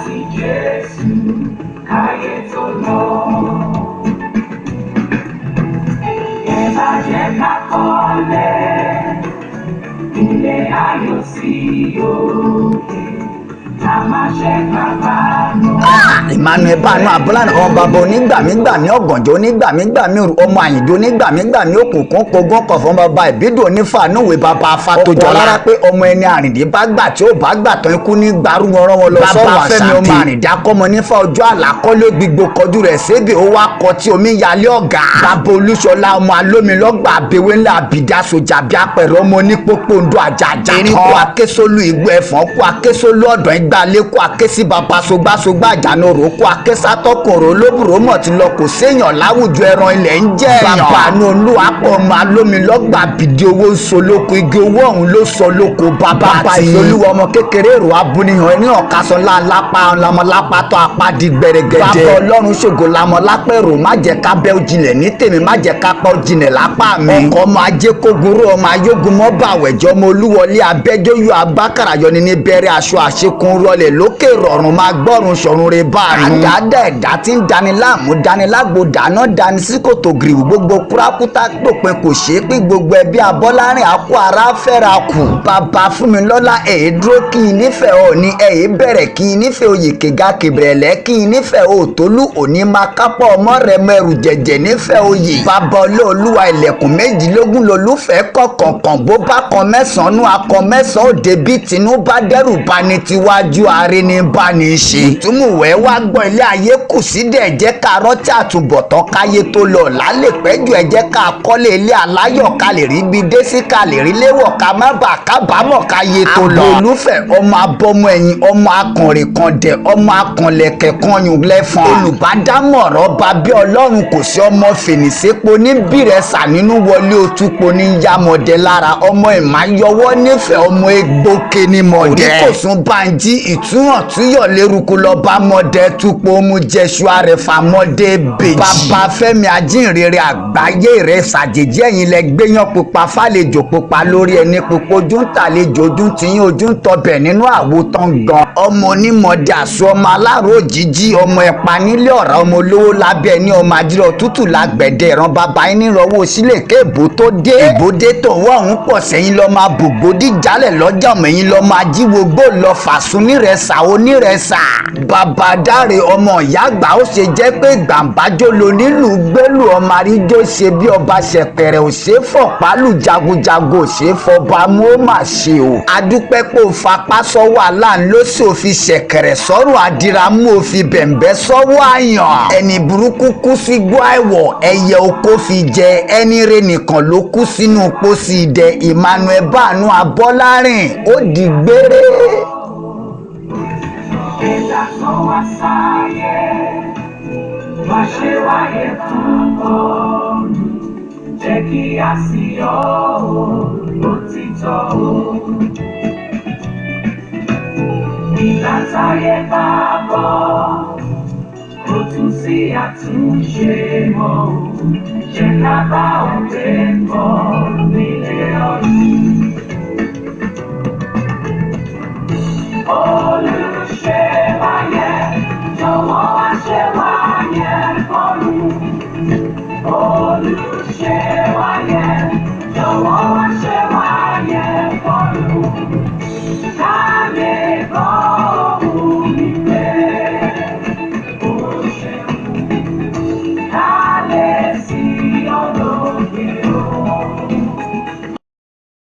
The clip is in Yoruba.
sí Jésù káyé tó lọ. Ẹ má jẹ́ ká kọ́lé ilé ayọ̀ sí òkè. Emmanuel Baanu Abolarin ọmọ bàbá onígbàmígbàmí ọ̀gànjọ́ onígbàmígbàmí ọmọ àyìndó onígbàmígbàmí òkùnkùn kogún kọ̀fọ́ bàbá ìbídò onífàánúwèé bàbá afátójọ́ lára pé ọmọ ẹni àrìndí bá gbà tí ó bá gbà tán ikú ní gbárù wọn rán wọn lọ sọ́wọ́ àṣàbí. bàbá fẹ́mi ọmọ àrìndí akọ́mọ nífà ọjọ́ àlàkọ́lé gbígbó kọjú rẹ̀ sébè ó wá kọ tí omi yalé ọ̀gá. bàbá olúṣọlá ọmọ alómilọ́gbà àbẹ̀wé ńlá àbìdá sójà bí apẹ̀rẹ̀ ọmọ onípòpòǹdó àjàjà. erin kó akésólú igbó ẹ̀fọn kó akésólú ọ̀dọ̀ ìgbà lẹ́kọ̀ọ́ akésí bàbá sogbásógbá àjànà òrókò akésátọ́kùnrin olóbùrò mọ̀ ti lọ kò séèyàn láwùjọ ẹran ilẹ̀ ń jẹ́ èèyàn. bàbá àánú olúwapọ̀ ọmọ alómilọ́gbà bìdí owó ń so lóko igi owó ọ̀hún ló sọ lóko bàbá àti ìsolúwa ọmọ kékeré èrò abúnihàn ẹni ọ̀kasọ̀ lálápá ọ̀làmọ́lápá tó apá di gbẹrẹgẹdẹ. bàbá ọlọ́run ṣògo lamọ́ lápẹ̀rò má jẹ́ ká bẹ́ òjìnlẹ̀ ní tèmi má jẹ́ ká pọ̀ òjìnlẹ̀ lápá mi. ọkọ̀ ọmọ ajé kógurú ọmọ ayógun mọ́ bàwẹ̀jọ́ ọmọ olúwọlé abẹ́jọ́yọ̀ agbákàràyọ ní bẹ̀rẹ̀ aṣọ àṣekùn rọlẹ̀ lókè rọrùn máa gbọ́rùn ṣọ̀run rẹ̀ bá a nù. àdáda ẹ̀dá tí ń dani láàmú dani lágbo dáná dani sí kòtò gíríwù gbogbo kúrákútà dòpin kò ṣeé pín gbogbo ẹbí Abọ́lárin àkó ara fẹ́ra kù. bàbá Fúnmilọ́lá èyí dúró kí n nífẹ̀ẹ́ òní èyí bẹ̀rẹ̀ kí n nífẹ̀ẹ́ oyè kega kìbẹ̀rẹ̀lẹ́ kí n nífẹ̀ẹ́ òtólú òní máa kápọ̀ ọmọ rẹ̀ mẹ́rù jẹ̀jẹ̀ nífẹ̀ẹ́ oyè. bàbá olóòlùwà ilẹ̀kùn méjìlélógún lolúfẹ́ kọ̀ọ̀kan bó bá kan mẹ́sàn-án akọ mẹ́sàn-án òde bí tinú bá dẹ́rù bá ní tiwájú ààrẹ ní bá ní ṣe. ìtumùwẹ́ wá gbọ́ ilé ayé kù sí dẹ̀ jẹ́ ká rántí àtúbọ̀tán káyé tó lọ lálẹ́ pẹ́jù ẹ jẹ́ ká kọ́lé ilé aláyọ̀ ká lè rí bí dé sí ká lè rí léwọ̀ ká má bà kábàámọ̀ káyé tó lọ. olùfẹ́ ọmọ abọ́mọ ẹ̀yìn ọmọ akànrè kan dẹ̀ ọmọ akànlẹ̀kẹ̀ kan yùn lẹ́fọn. olùbádámọ̀ràn bàbí ọlọ́run kò sí ọmọ fèrèsépò ní bìrẹ̀sà nínú wọlé òtúpọ̀ ní yamọ̀dẹ lára ọmọ ìmáyọwọ́ nífẹ̀ẹ́ ọmọ egbòke ní mọ̀dẹ. oníkòsùn Bánjí ìtúhàn túyọ̀ lérúkú lọ bá mọ̀dẹ túpọ̀ mú jẹ́sù àrẹ̀fà mọ̀dẹ bèjì. bàbá Fẹ́mi ajínrere àgbáyé rẹ̀ ṣàjèjì ẹ̀yìn lẹ gbéyàn pupa fàlejò pupa lórí ẹni pupa ojú ń tàlejò ojú ń tiyín ojú ń tọbẹ̀ nínú àwo tán gan. ọmọ onímọ̀dẹ àṣọ ọmọ aláró òjijì ọmọ ẹ̀pà nílé ọ̀rá ọmọ olówó lábẹ́ ẹni ọmọ àdìrọ̀ tútù lágbẹ̀dẹ ìran bàbá yín nírọ̀wọ́ sílẹ̀ kéèbó tó dé. èbódé tó wọ́ ọ̀hún pọ̀ sẹ́yìn lọ́ máa bògbódì jálẹ̀ lọ́jà ọmọ ẹ̀yìn lọ́ máa jíwogbó lọ fàṣún nírẹ̀sà onírẹ̀sà. bàbá dáre ọmọ ìyá àgbà ó ṣe jẹ́ pé gbàǹbájó lo nílùú gbélù ọmọ àríjó ṣe bí ọba ṣẹ̀pẹ̀rẹ̀ ò ṣe é fọ̀pálù jagunjagun ò ṣe é fọba mú ó mà ṣe o. adúpẹ́ pé ó fapá sọ́wọ́ aláǹlọ́sì òfin ṣẹ̀kẹ̀rẹ̀ sọ́rùn àdìrámú òfin bẹ̀m̀bẹ́ sọ́wọ́ àyàn. ẹni burúkú kú sí gbọ́ àìwọ̀ ẹyẹ oko fi jẹ ẹni rẹ̀ nìkan ló kú sínú pósí idẹ. Emmanuel Baanu Abolarin ó di gbére. ẹ̀dá tó wá sáyé má ṣe wáyé fún ọ̀run jẹ́ kí a sì yọ òtítọ́ o. ìgbà táyé bá bọ̀ kò tún sí àtúnṣe mọ́ o jẹ́ ká bá òde bọ̀ nílé ọ̀run. olùṣe wáyé jọ̀wọ́ wá ṣe wáyé fọ́run. olùṣe wáyé jọ̀wọ́ wá ṣe